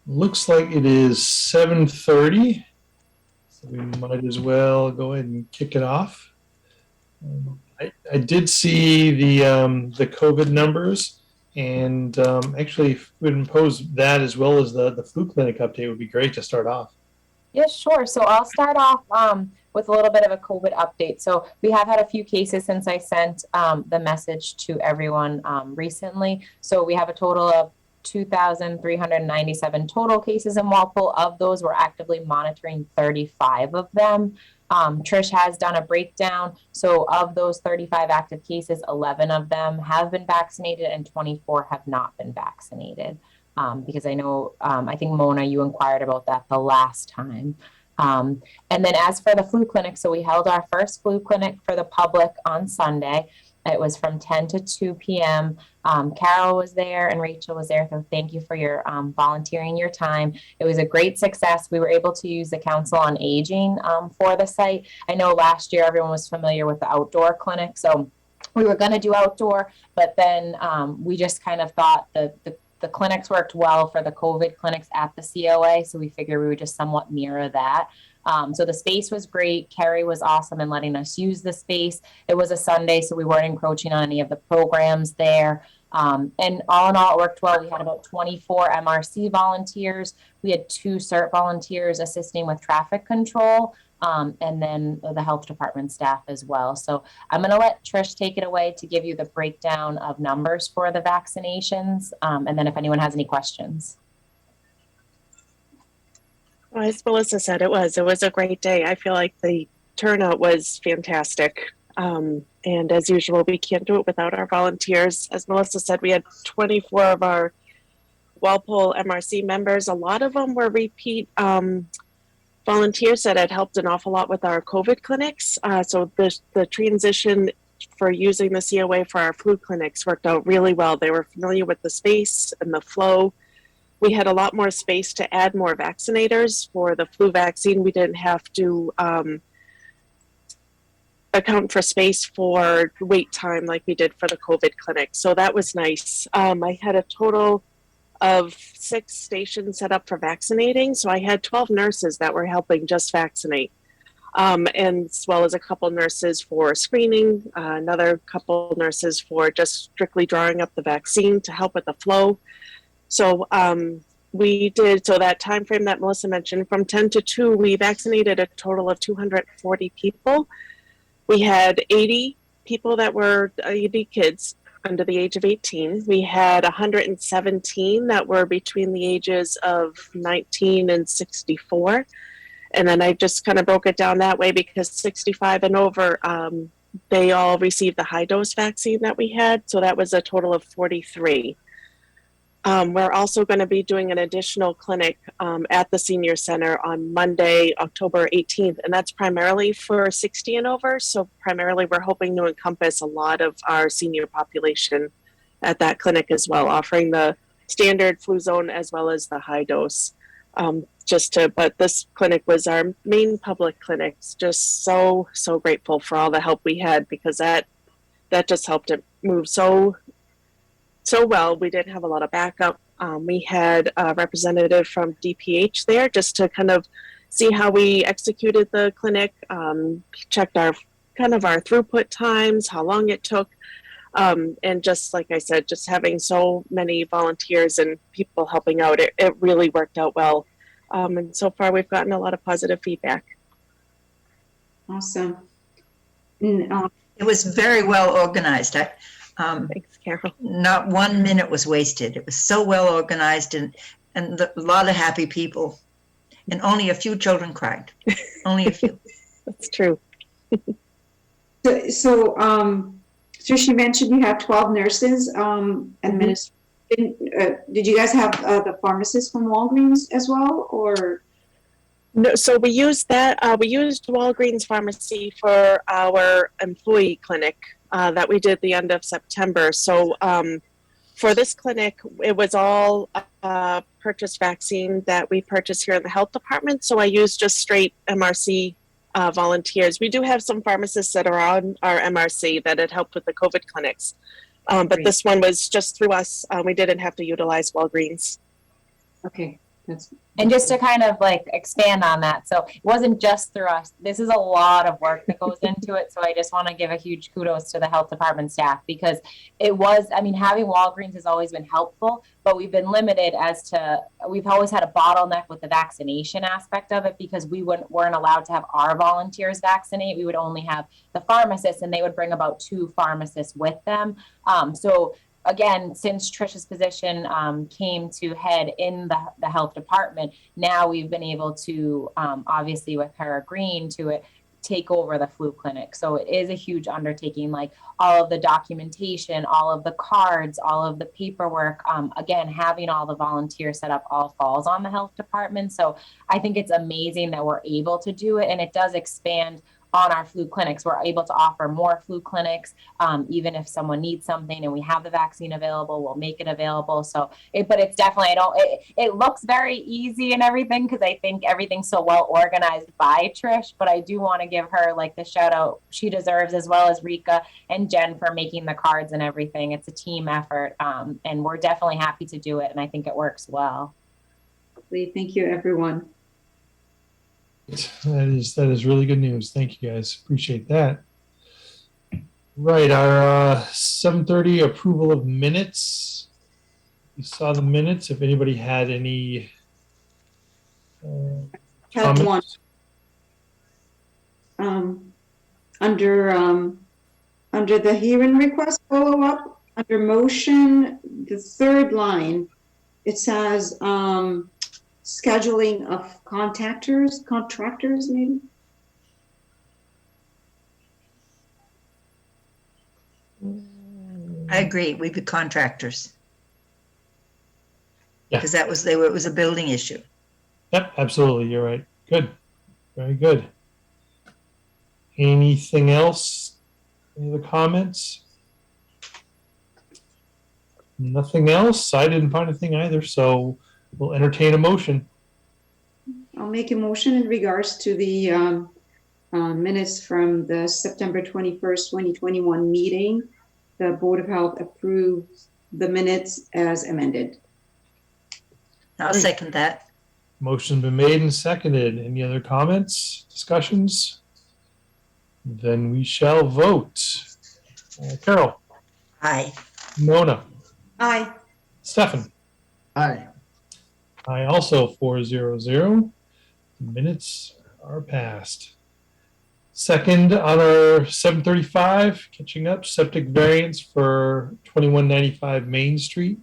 Looks like it is 7:30, so we might as well go ahead and kick it off. I did see the COVID numbers, and actually, if we would impose that as well as the flu clinic update would be great to start off. Yes, sure. So I'll start off with a little bit of a COVID update. So we have had a few cases since I sent the message to everyone recently. So we have a total of 2,397 total cases in Walpole. Of those, we're actively monitoring 35 of them. Trish has done a breakdown. So of those 35 active cases, 11 of them have been vaccinated and 24 have not been vaccinated. Because I know, I think Mona, you inquired about that the last time. And then as for the flu clinic, so we held our first flu clinic for the public on Sunday. It was from 10 to 2 p.m. Carol was there and Rachel was there. So thank you for your volunteering your time. It was a great success. We were able to use the Council on Aging for the site. I know last year everyone was familiar with the outdoor clinic. So we were going to do outdoor, but then we just kind of thought that the clinics worked well for the COVID clinics at the COA. So we figured we would just somewhat mirror that. So the space was great. Kerry was awesome in letting us use the space. It was a Sunday, so we weren't encroaching on any of the programs there. And all in all, it worked well. We had about 24 MRC volunteers. We had 2 CERT volunteers assisting with traffic control. And then the health department staff as well. So I'm going to let Trish take it away to give you the breakdown of numbers for the vaccinations. And then if anyone has any questions. Well, as Melissa said, it was a great day. I feel like the turnout was fantastic. And as usual, we can't do it without our volunteers. As Melissa said, we had 24 of our Walpole MRC members. A lot of them were repeat volunteers that had helped an awful lot with our COVID clinics. So the transition for using the COA for our flu clinics worked out really well. They were familiar with the space and the flow. We had a lot more space to add more vaccinators for the flu vaccine. We didn't have to account for space for wait time like we did for the COVID clinic. So that was nice. I had a total of 6 stations set up for vaccinating. So I had 12 nurses that were helping just vaccinate. And as well as a couple nurses for screening, another couple nurses for just strictly drawing up the vaccine to help with the flow. So we did, so that time frame that Melissa mentioned, from 10 to 2, we vaccinated a total of 240 people. We had 80 people that were 80 kids under the age of 18. We had 117 that were between the ages of 19 and 64. And then I just kind of broke it down that way because 65 and over, they all received the high dose vaccine that we had. So that was a total of 43. We're also going to be doing an additional clinic at the senior center on Monday, October 18th, and that's primarily for 60 and over. So primarily we're hoping to encompass a lot of our senior population at that clinic as well, offering the standard flu zone as well as the high dose. But this clinic was our main public clinic. Just so grateful for all the help we had because that just helped it move so well. We didn't have a lot of backup. We had a representative from DPH there just to kind of see how we executed the clinic, checked our throughput times, how long it took. And just like I said, just having so many volunteers and people helping out, it really worked out well. And so far we've gotten a lot of positive feedback. Awesome. It was very well organized. Thanks, Carol. Not 1 minute was wasted. It was so well organized and a lot of happy people. And only a few children cried. Only a few. That's true. So she mentioned you have 12 nurses administrating. Did you guys have the pharmacist from Walgreens as well, or? No, so we used that. We used Walgreens Pharmacy for our employee clinic that we did the end of September. So for this clinic, it was all purchased vaccine that we purchased here in the health department. So I used just straight MRC volunteers. We do have some pharmacists that are on our MRC that had helped with the COVID clinics. But this one was just through us. We didn't have to utilize Walgreens. Okay, That's And just to kind of like expand on that, so it wasn't just through us. This is a lot of work that goes into it. So I just want to give a huge kudos to the health department staff because it was, I mean, having Walgreens has always been helpful, but we've been limited as to, we've always had a bottleneck with the vaccination aspect of it because we weren't allowed to have our volunteers vaccinate. We would only have the pharmacists and they would bring about 2 pharmacists with them. So again, since Trish's position came to head in the health department, now we've been able to, obviously with her agreeing to it, take over the flu clinic. So it is a huge undertaking, like all of the documentation, all of the cards, all of the paperwork. Again, having all the volunteers set up all falls on the health department. So I think it's amazing that we're able to do it, and it does expand on our flu clinics. We're able to offer more flu clinics. Even if someone needs something and we have the vaccine available, we'll make it available. So, but it's definitely, it looks very easy and everything because I think everything's so well organized by Trish, but I do want to give her like the shout out she deserves, as well as Rika and Jen for making the cards and everything. It's a team effort, and we're definitely happy to do it. And I think it works well. Thank you, everyone. That is really good news. Thank you guys. Appreciate that. Right, our 7:30 approval of minutes. You saw the minutes. If anybody had any Had one. comments. Under the hearing request follow-up, under motion, the 3rd line, it says scheduling of contractors maybe? I agree. We'd be contractors. Yeah. Because it was a building issue. Yep, absolutely. You're right. Good. Very good. Anything else? Any other comments? Nothing else? I didn't find anything either, so we'll entertain a motion. I'll make a motion in regards to the minutes from the September 21st, 2021 meeting. The Board of Health approved the minutes as amended. I'll Great. second that. Motion's been made and seconded. Any other comments, discussions? Then we shall vote. Carol, Aye. Mona, Aye. Stefan. Aye. I also 400. Minutes are passed. Second on our 7:35, catching up, septic variance for 2195 Main Street.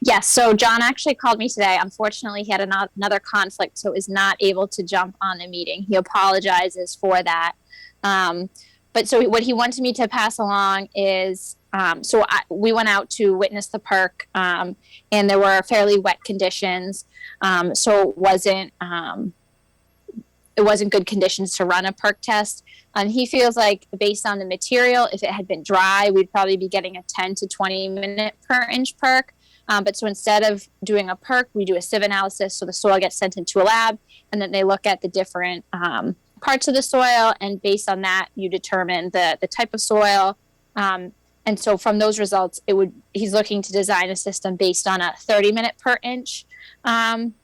Yes, so John actually called me today. Unfortunately, he had another conflict, so is not able to jump on the meeting. He apologizes for that. But so what he wanted me to pass along is, we went out to witness the perk, and there were fairly wet conditions. So it wasn't good conditions to run a perk test. And he feels like based on the material, if it had been dry, we'd probably be getting a 10 to 20 minute per inch perk. But so instead of doing a perk, we do a sieve analysis. So the soil gets sent into a lab, and then they look at the different parts of the soil. And based on that, you determine the type of soil. And so from those results, he's looking to design a system based on a 30-minute per inch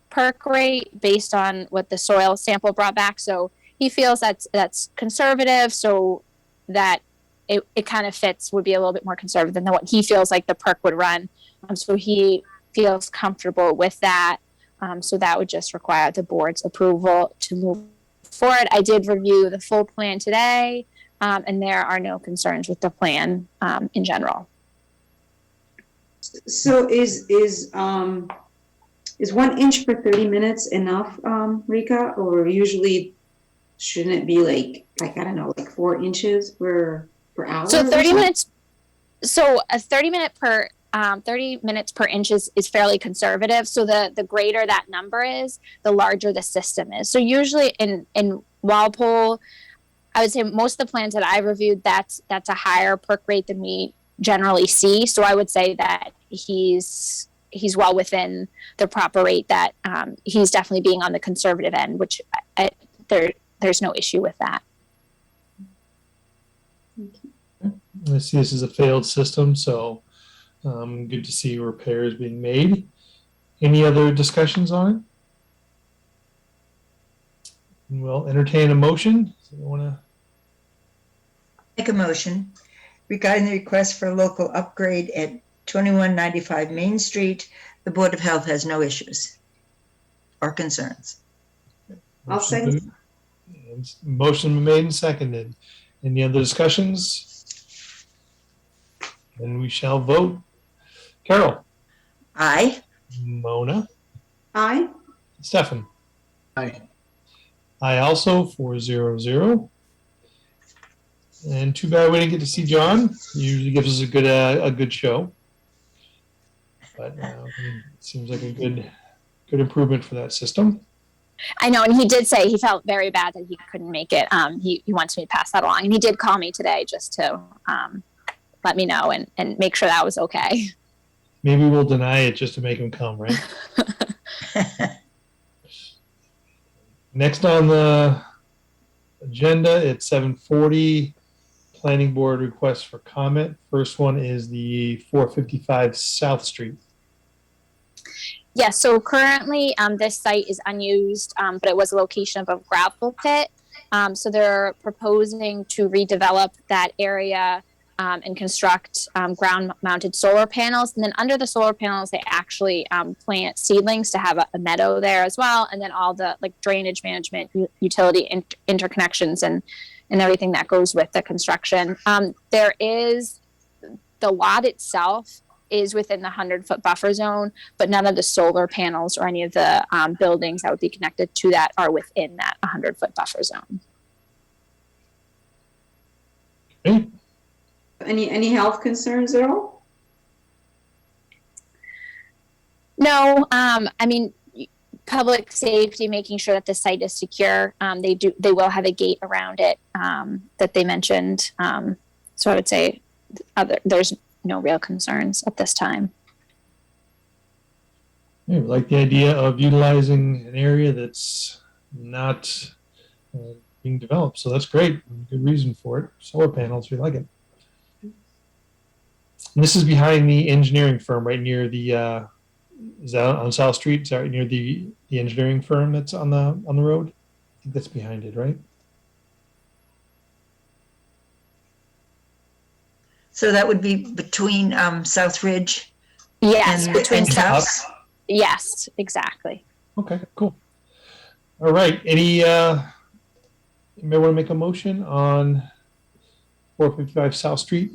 perk rate based on what the soil sample brought back. So he feels that's conservative, so that it kind of fits, would be a little bit more conservative than what he feels like the perk would run. So he feels comfortable with that. So that would just require the board's approval to move forward. I did review the full plan today, and there are no concerns with the plan in general. So is 1 inch per 30 minutes enough, Rika? Or usually shouldn't it be like I don't know, like 4 inches per hour? So 30 minutes. So a 30 minutes per inch is fairly conservative. So the greater that number is, the larger the system is. So usually in Walpole, I would say most of the plans that I reviewed, that's a higher perk rate than we generally see. So I would say that he's well within the proper rate, that he's definitely being on the conservative end, which there's no issue with that. I see this is a failed system, so good to see repairs being made. Any other discussions on it? We'll entertain a motion. So you want to? Make a motion regarding the request for a local upgrade at 2195 Main Street. The Board of Health has no issues or concerns. I'll second. Motion made and seconded. Any other discussions? Then we shall vote. Carol, Aye. Mona, Aye. Stefan. Aye. I also 4-0-0. And too bad we didn't get to see John. He usually gives us a good show. But it seems like a good improvement for that system. I know, and he did say he felt very bad that he couldn't make it. He wants me to pass that along, and he did call me today just to let me know and make sure that was okay. Maybe we'll deny it just to make him come, right? Next on the agenda, it's 7:40. Planning Board request for comment. First one is the 455 South Street. Yes, so currently this site is unused, but it was a location of a gravel pit. So they're proposing to redevelop that area and construct ground-mounted solar panels. And then under the solar panels, they actually plant seedlings to have a meadow there as well. And then all the like drainage management, utility interconnections and everything that goes with the construction. There is the lot itself is within the 100-foot buffer zone, but none of the solar panels or any of the buildings that would be connected to that are within that 100-foot buffer zone. Okay. Any health concerns at all? No, I mean, public safety, making sure that the site is secure. They will have a gate around it that they mentioned. So I would say there's no real concerns at this time. Yeah, we like the idea of utilizing an area that's not being developed. So that's great. Good reason for it. Solar panels, we like it. And this is behind the engineering firm, right near the. Is that on South Street? Is that right near the engineering firm that's on the road? I think that's behind it, right? So that would be between South Ridge Yes, and, between and South? Yes, exactly. Okay, cool. All right. Anybody want to make a motion on 455 South Street?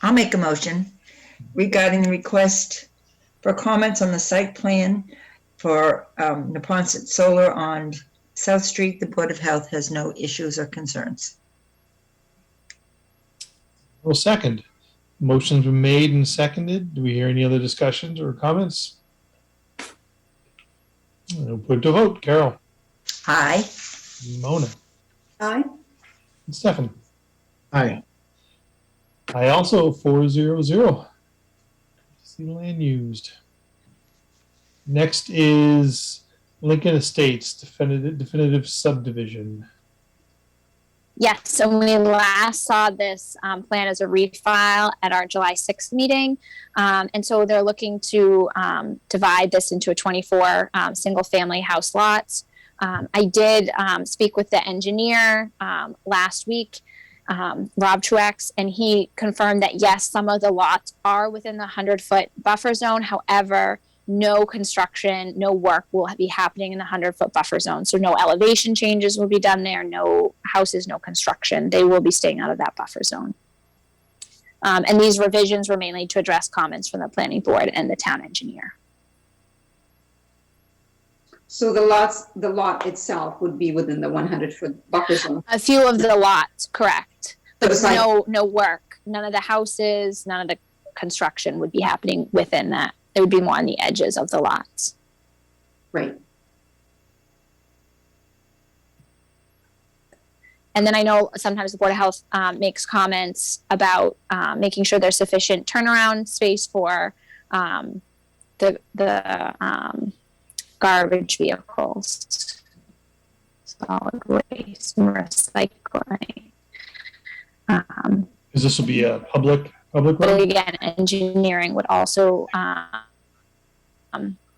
I'll make a motion regarding the request for comments on the site plan for Neponset Solar on South Street. The Board of Health has no issues or concerns. Well, second. Motion's been made and seconded. Do we hear any other discussions or comments? I'll put it to vote. Carol, Aye. Mona, Aye. and Stefan. Aye. I also 4-0-0. See land used. Next is Lincoln Estates definitive subdivision. Yes, so we last saw this plan as a refile at our July 6th meeting. And so they're looking to divide this into a 24 single family house lots. I did speak with the engineer last week, Rob Truex, and he confirmed that yes, some of the lots are within the 100-foot buffer zone. However, no construction, no work will be happening in the 100-foot buffer zone. So no elevation changes will be done there, no houses, no construction. They will be staying out of that buffer zone. And these revisions were mainly to address comments from the planning board and the town engineer. So the lot itself would be within the 100-foot buffer zone. A few of the lots, correct. But So it's like- no work. None of the houses, none of the construction would be happening within that. It would be more on the edges of the lots. Right. And then I know sometimes the Board of Health makes comments about making sure there's sufficient turnaround space for the garbage vehicles, solid waste, and recycling. Because this will be a public Public But road? again, engineering would also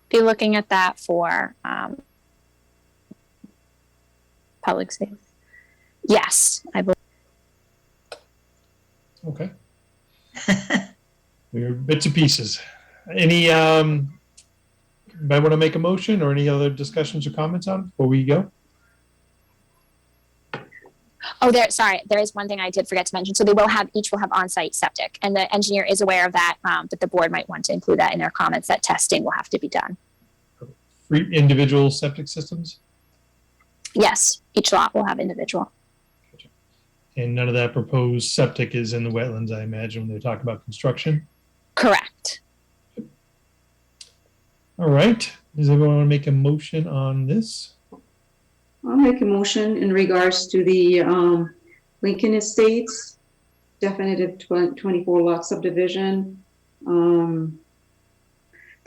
be looking at that for public safety. Yes, I believe. Okay. We're bits and pieces. Any, might want to make a motion or any other discussions or comments on it before we go? Oh, there is one thing I did forget to mention. So each will have on-site septic, and the engineer is aware of that, but the board might want to include that in their comments that testing will have to be done. For individual septic systems? Yes, each lot will have individual. And none of that proposed septic is in the wetlands, I imagine, when they talk about construction? Correct. All right. Does everyone want to make a motion on this? I'll make a motion in regards to the Lincoln Estates definitive 24 lot subdivision. The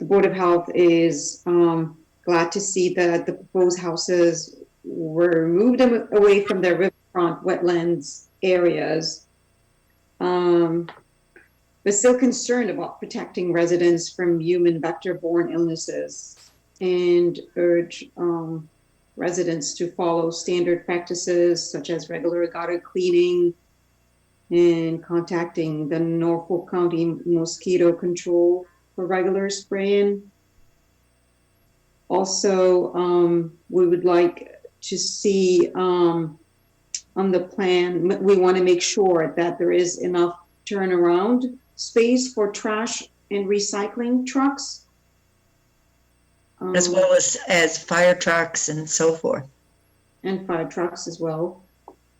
Board of Health is glad to see that the proposed houses were moved away from their riverfront wetlands areas. But still concerned about protecting residents from human vector-borne illnesses and urge residents to follow standard practices such as regular gutter cleaning and contacting the Norfolk County Mosquito Control for regular spraying. Also, we would like to see on the plan, we want to make sure that there is enough turnaround space for trash and recycling trucks. As well as fire trucks and so forth. And fire trucks as well.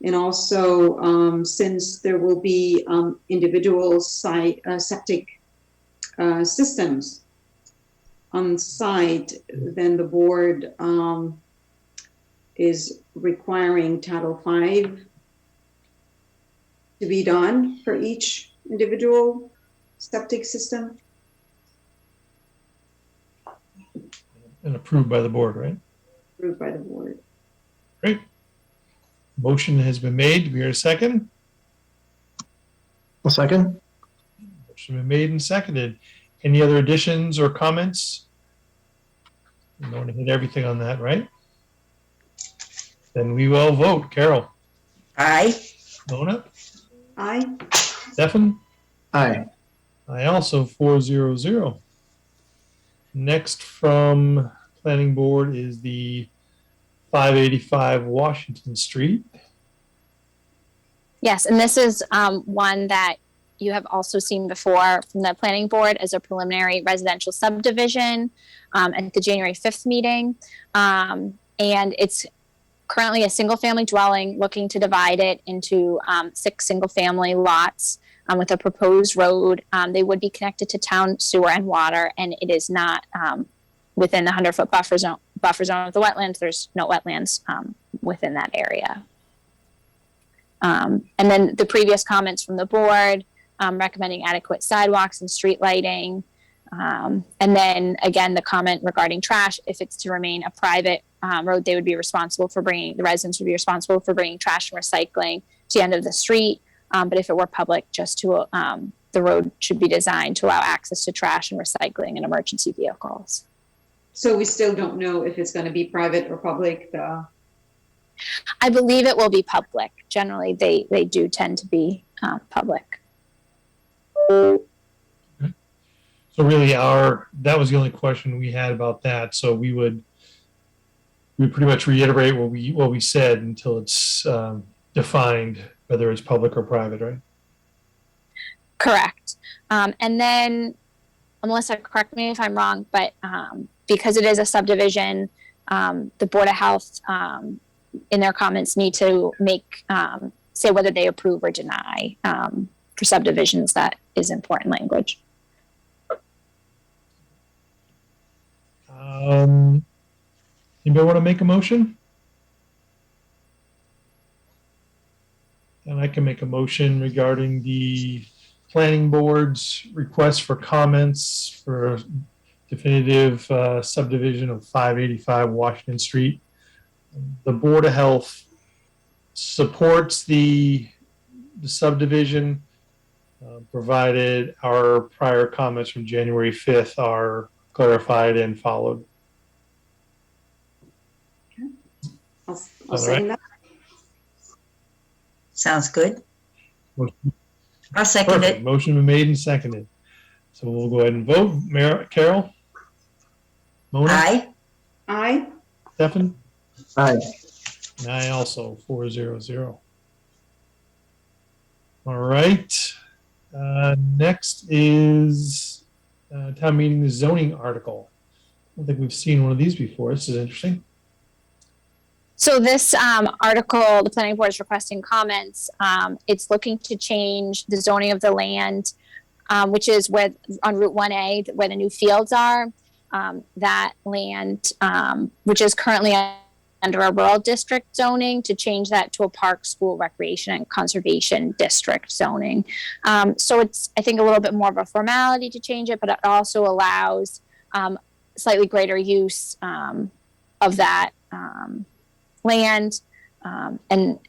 And also, since there will be individual septic systems on site, then the board is requiring Title V to be done for each individual septic system. And approved by the board, right? Approved by the board. Great. Motion has been made. Do we hear a second? A second? Motion been made and seconded. Any other additions or comments? You want to hit everything on that, right? Then we will vote. Carol? Aye. Mona? Aye. Stefan? Aye. I also 400. Next from Planning Board is the 585 Washington Street. Yes, and this is one that you have also seen before from the Planning Board as a preliminary residential subdivision at the January 5th meeting. And it's currently a single-family dwelling, looking to divide it into 6 single-family lots with a proposed road. They would be connected to town sewer and water, and it is not within the 100-foot buffer zone of the wetlands. There's no wetlands within that area. And then the previous comments from the board recommending adequate sidewalks and street lighting. And then again, the comment regarding trash, if it's to remain a private road, they would be responsible for the residents would be responsible for bringing trash and recycling to the end of the street. But if it were public, the road should be designed to allow access to trash and recycling and emergency vehicles. So we still don't know if it's going to be private or public. I believe it will be public. Generally, they do tend to be public. So really that was the only question we had about that. So we pretty much reiterate what we said until it's defined, whether it's public or private, right? Correct. And then, Melissa, correct me if I'm wrong, but because it is a subdivision, the Board of Health, in their comments, need to say whether they approve or deny for subdivisions. That is important language. Anybody want to make a motion? And I can make a motion regarding the planning board's request for comments for definitive subdivision of 585 Washington Street. The Board of Health supports the subdivision provided our prior comments from January 5th are clarified and followed. I'll All second that. Sounds good. Motion- I'll second Perfect. it. Motion been made and seconded. So we'll go ahead and vote. Carol? Mona? Aye. Aye. Stefan? Aye. And I also, 400. All right. Next is town meeting zoning article. I don't think we've seen one of these before. This is interesting. So this article, the planning board is requesting comments. It's looking to change the zoning of the land, which is where on Route 1A, where the new fields are. That land, which is currently under a rural district zoning, to change that to a park, school, recreation, and conservation district zoning. So it's, I think, a little bit more of a formality to change it, but it also allows slightly greater use of that land, and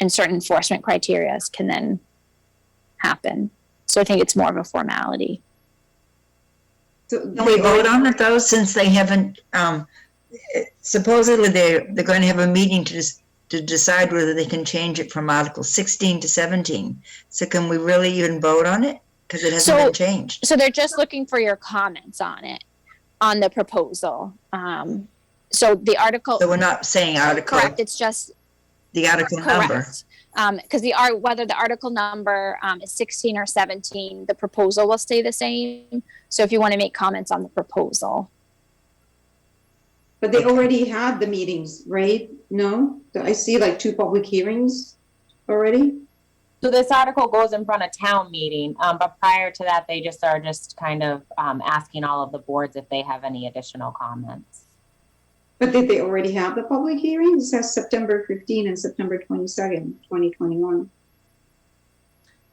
certain enforcement criteria can then happen. So I think it's more of a formality. So Can we vote on it though, since they haven't, supposedly they're going to have a meeting to decide whether they can change it from Article 16 to 17. So can we really even vote on it? Because it hasn't been changed. So they're just looking for your comments on it, on the proposal. So the article. So we're not saying article. Correct. It's just the article number. Because whether the article number is 16 or 17, the proposal will stay the same. So if you want to make comments on the proposal. But they already had the meetings, right? No? I see like 2 public hearings already. So this article goes in front of town meeting, but prior to that, they just are kind of asking all of the boards if they have any additional comments. But did they already have the public hearings? It says September 15 and September 22nd, 2021.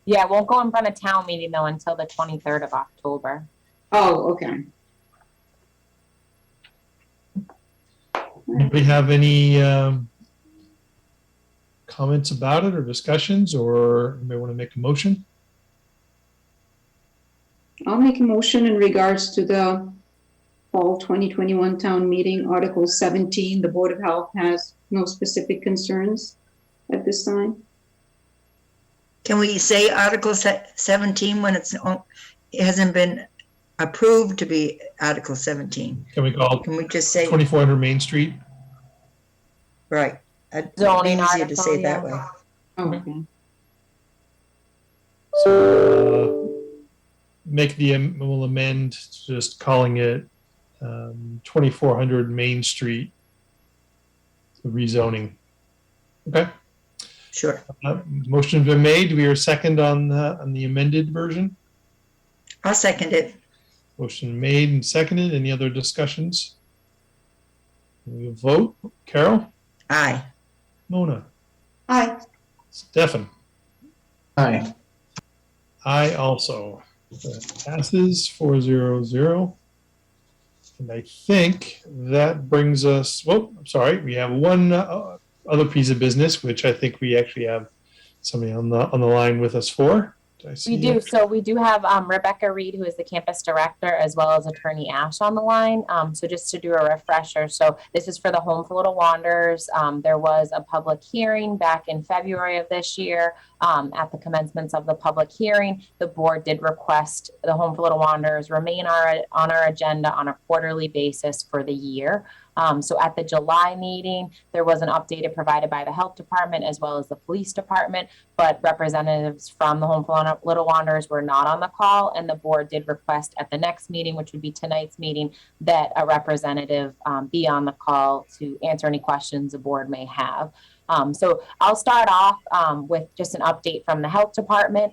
Yeah, it won't go in front of town meeting though until the 23rd of October. Oh, okay. Anybody have any comments about it or discussions, or anybody want to make a motion? I'll make a motion in regards to the fall 2021 town meeting, Article 17. The Board of Health has no specific concerns at this time. Can we say Article 17 when it hasn't been approved to be Article 17? Can we call Can we just say, 2400 Main Street? right? It'd be Zoning easier to article, say that yeah. way. Oh, okay. So we'll amend just calling it 2400 Main Street, the rezoning. Okay. Sure. Motion's been made. Do we hear a second on the amended version? I'll second it. Motion made and seconded. Any other discussions? We'll vote. Carol? Aye. Mona? Aye. Stefan? Aye. I also. That passes 400. And I think that brings us, well, I'm sorry, we have one other piece of business, which I think we actually have somebody on the line with us for. We do. So we do have Rebecca Reed, who is the campus director, as well as Attorney Ash on the line. So just to do a refresher. So this is for the Home for Little Wanderers. There was a public hearing back in February of this year. At the commencements of the public hearing, the board did request the Home for Little Wanderers remain on our agenda on a quarterly basis for the year. So at the July meeting, there was an update provided by the health department as well as the police department, but representatives from the Home for Little Wanderers were not on the call, and the board did request at the next meeting, which would be tonight's meeting, that a representative be on the call to answer any questions the board may have. So I'll start off with just an update from the health department.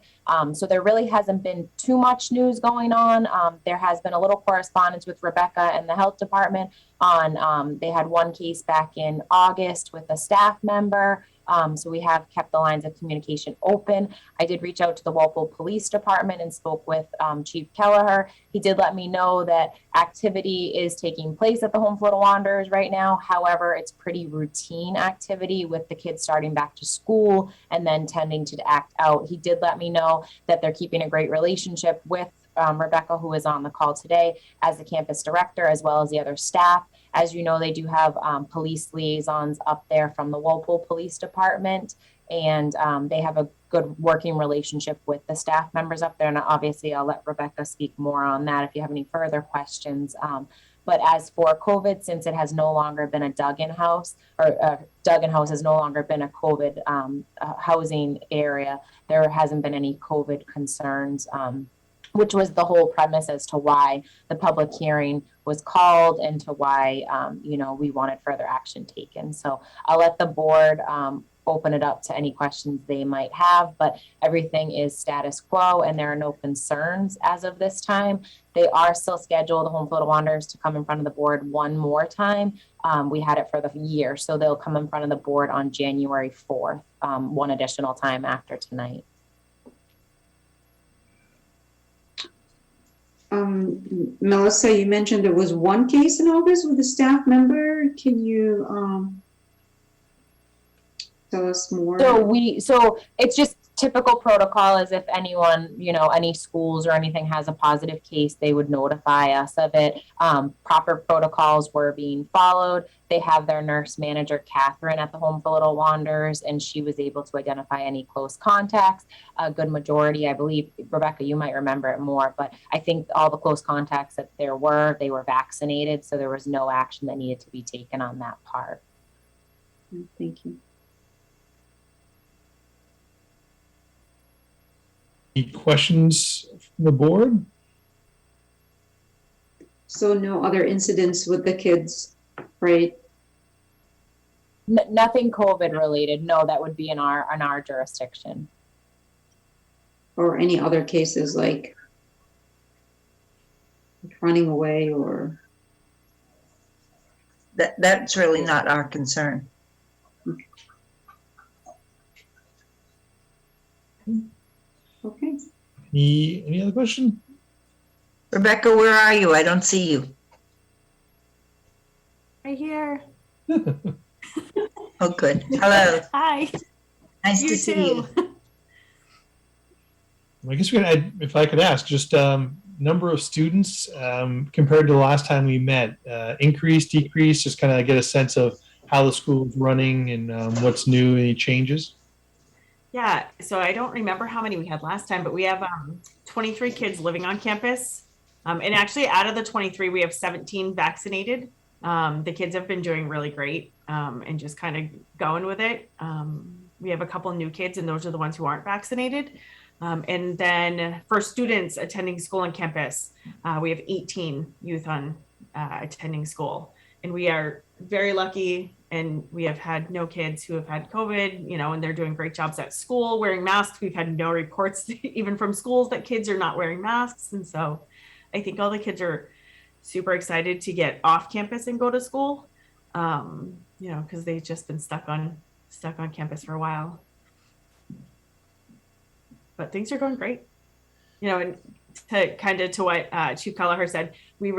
So there really hasn't been too much news going on. There has been a little correspondence with Rebecca and the health department on, they had one case back in August with a staff member So we have kept the lines of communication open. I did reach out to the Walpole Police Department and spoke with Chief Kelleher. He did let me know that activity is taking place at the Home Florida Wanderers right now. However, it's pretty routine activity with the kids starting back to school and then tending to act out. He did let me know that they're keeping a great relationship with Rebecca, who is on the call today, as the campus director, as well as the other staff. As you know, they do have police liaisons up there from the Walpole Police Department, and they have a good working relationship with the staff members up there. And obviously, I'll let Rebecca speak more on that if you have any further questions. But as for COVID, since it has no longer been a Duggan house, or Duggan house has no longer been a COVID housing area, there hasn't been any COVID concerns, which was the whole premise as to why the public hearing was called and to why, we wanted further action taken. So I'll let the board open it up to any questions they might have, but everything is status quo and there are no concerns as of this time. They are still scheduled, the Home Florida Wanderers, to come in front of the board one more time. We had it for the year, so they'll come in front of the board on January 4th, one additional time after tonight. Melissa, you mentioned there was one case in August with a staff member. Can you tell us more? So it's just typical protocol, as if anyone, any schools or anything has a positive case, they would notify us of it. Proper protocols were being followed. They have their nurse manager, Catherine, at the Home for Little Wanderers, and she was able to identify any close contacts. A good majority, I believe, Rebecca, you might remember it more, but I think all the close contacts that they were vaccinated, so there was no action that needed to be taken on that part. Thank you. Any questions from the board? So no other incidents with the kids, right? Nothing COVID related. No, that would be in our jurisdiction. Or any other cases like running away or? That's really not our concern. Okay. Any other question? Rebecca, where are you? I don't see you. Right here. Oh, good. Hello. Hi. Nice You to see too. you. I guess if I could ask, just number of students compared to the last time we met, increase, decrease, just kind of get a sense of how the school is running and what's new, any changes? Yeah, so I don't remember how many we had last time, but we have 23 kids living on campus. And actually, out of the 23, we have 17 vaccinated. The kids have been doing really great and just kind of going with it. We have a couple new kids, and those are the ones who aren't vaccinated. And then for students attending school on campus, we have 18 youth on attending school. And we are very lucky, and we have had no kids who have had COVID, and they're doing great jobs at school wearing masks. We've had no reports even from schools that kids are not wearing masks. And so I think all the kids are super excited to get off campus and go to school, because they've just been stuck on campus for a while. But things are going great, and to what Chief Kelleher said, we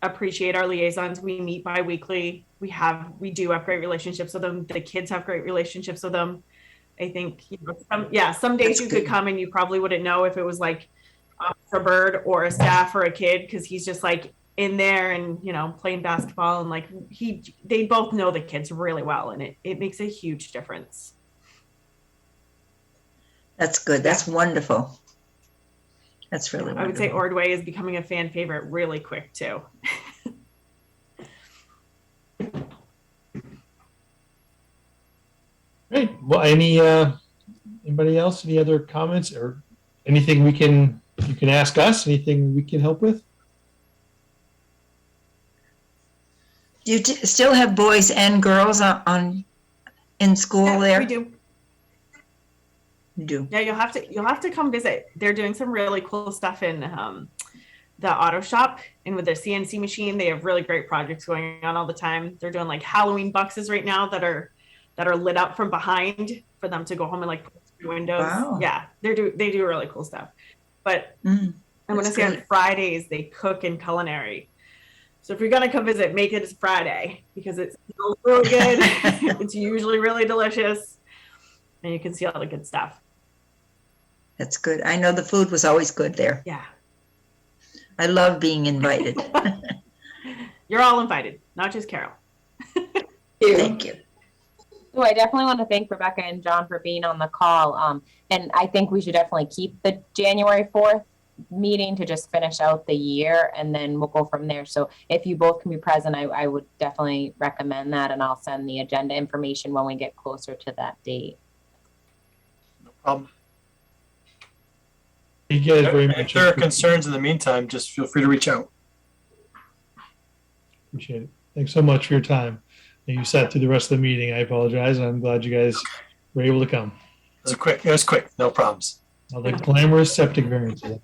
appreciate our liaisons. We meet bi-weekly. We do have great relationships with them. The kids have great relationships with them. I think, some days you could come and you probably wouldn't know if it was like a bird or a staff or a kid, because he's just like in there and, playing basketball, and they both know the kids really well, and it makes a huge difference. That's good. That's wonderful. That's really wonderful. I would say Ordway is becoming a fan favorite really quick too. Great. Well, anybody else, any other comments or anything you can ask us, anything we can help with? Do you still have boys and girls in school there? We do. You do. Yeah, you'll have to come visit. They're doing some really cool stuff in the auto shop, and with their CNC machine, they have really great projects going on all the time. They're doing like Halloween boxes right now that are that are lit up from behind for them to go home and like pull through windows. Wow. Yeah, they do really cool stuff. But Mm, I want to that's say on great. Fridays they cook in culinary. So if you're gonna come visit, make it as Friday because it smells really good. It's usually really delicious, and you can see all the good stuff. That's good. I know the food was always good there. Yeah, I love being invited. you're all invited, not just Carol. Thank you. So I definitely want to thank Rebecca and John for being on the call. And I think we should definitely keep the January 4th meeting to just finish out the year, and then we'll go from there. So if you both can be present, I would definitely recommend that, and I'll send the agenda information when we get closer to that date. No problem. Thank you guys very If much. there are concerns in the meantime, just feel free to reach out. Appreciate it. Thanks so much for your time. And you sat through the rest of the meeting. I apologize. I'm glad you guys were able to come. It was quick. No problems. All the glamorous septic variances.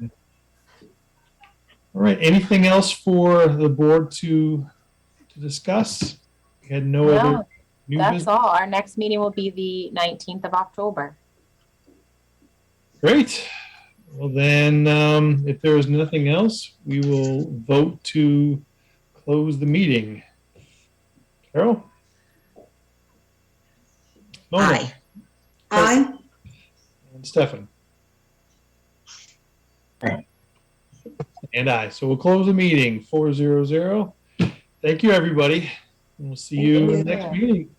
All right. Anything else for the board to discuss? We had no other No, new that's business. all. Our next meeting will be the 19th of October. Great. Well, then, if there is nothing else, we will vote to close the meeting. Carol? Mona? Aye. Aye. And Stefan? Aye. And I. So we'll close the meeting, 400. Thank you, everybody. And we'll see you in the next meeting.